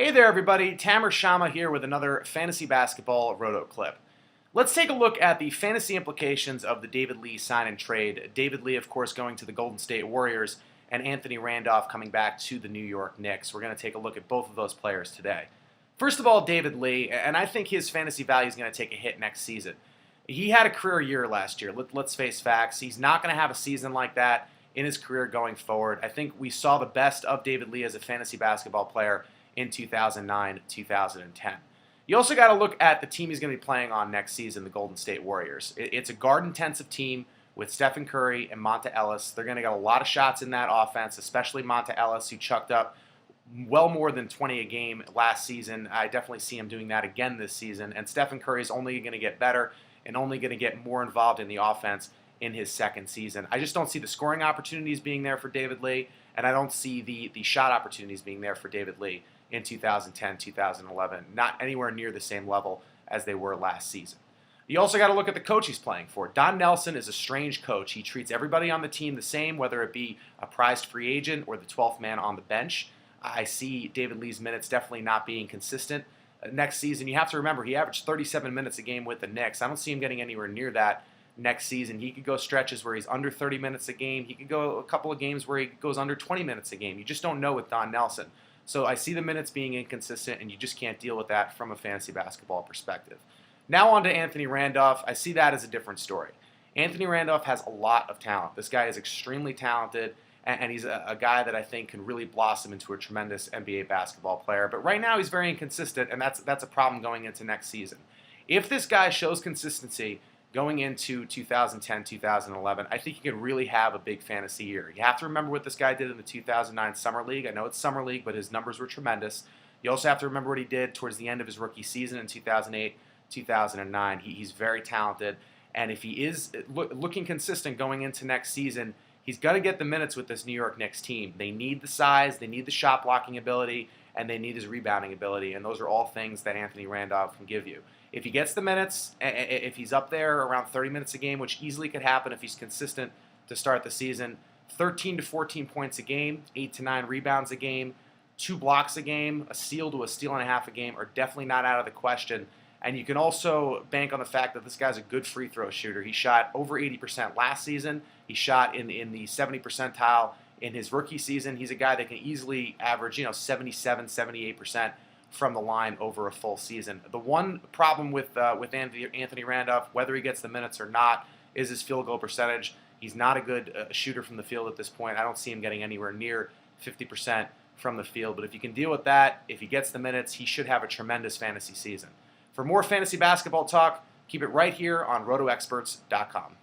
Hey there, everybody. Tamer Shama here with another fantasy basketball roto clip. Let's take a look at the fantasy implications of the David Lee sign and trade. David Lee, of course, going to the Golden State Warriors, and Anthony Randolph coming back to the New York Knicks. We're going to take a look at both of those players today. First of all, David Lee, and I think his fantasy value is going to take a hit next season. He had a career year last year. Let's face facts. He's not going to have a season like that in his career going forward. I think we saw the best of David Lee as a fantasy basketball player in 2009, 2010. You also got to look at the team he's going to be playing on next season, the Golden State Warriors. It's a guard-intensive team with Stephen Curry and Monta Ellis. They're going to get a lot of shots in that offense, especially Monta Ellis, who chucked up well more than 20 a game last season. I definitely see him doing that again this season. And Stephen Curry is only going to get better and only going to get more involved in the offense in his second season. I just don't see the scoring opportunities being there for David Lee, and I don't see the shot opportunities being there for David Lee in 2010, 2011, not anywhere near the same level as they were last season. You also got to look at the coach he's playing for. Don Nelson is a strange coach. He treats everybody on the team the same, whether it be a prized free agent or the 12th man on the bench. I see David Lee's minutes definitely not being consistent. Next season, you have to remember, he averaged 37 minutes a game with the Knicks. I don't see him getting anywhere near that next season. He could go stretches where he's under 30 minutes a game. He could go a couple of games where he goes under 20 minutes a game. You just don't know with Don Nelson. So I see the minutes being inconsistent, and you just can't deal with that from a fantasy basketball perspective. Now on to Anthony Randolph. I see that as a different story. Anthony Randolph has a lot of talent. This guy is extremely talented, and he's a guy that I think can really blossom into a tremendous NBA basketball player. But right now he's very inconsistent, and that's a problem going into next season. If this guy shows consistency going into 2010, 2011, I think he could really have a big fantasy year. You have to remember what this guy did in the 2009 Summer League. I know it's Summer League, but his numbers were tremendous. You also have to remember what he did towards the end of his rookie season in 2008, 2009. He's very talented, and if he is looking consistent going into next season, he's got to get the minutes with this New York Knicks team. They need the size, they need the shot blocking ability, and they need his rebounding ability, and those are all things that Anthony Randolph can give you. If he gets the minutes, if he's up there around 30 minutes a game, which easily could happen if he's consistent to start the season, 13 to 14 points a game, 8 to 9 rebounds a game, 2 blocks a game, a steal to a steal and a half a game are definitely not out of the question. And you can also bank on the fact that this guy's a good free throw shooter. He shot over 80% last season. He shot in the 70 percentile in his rookie season. He's a guy that can easily average 77, 78% from the line over a full season. The one problem with Anthony Randolph, whether he gets the minutes or not, is his field goal percentage. He's not a good shooter from the field at this point. I don't see him getting anywhere near 50% from the field. But if you can deal with that, if he gets the minutes, he should have a tremendous fantasy season. For more fantasy basketball talk, keep it right here on rotoexperts.com.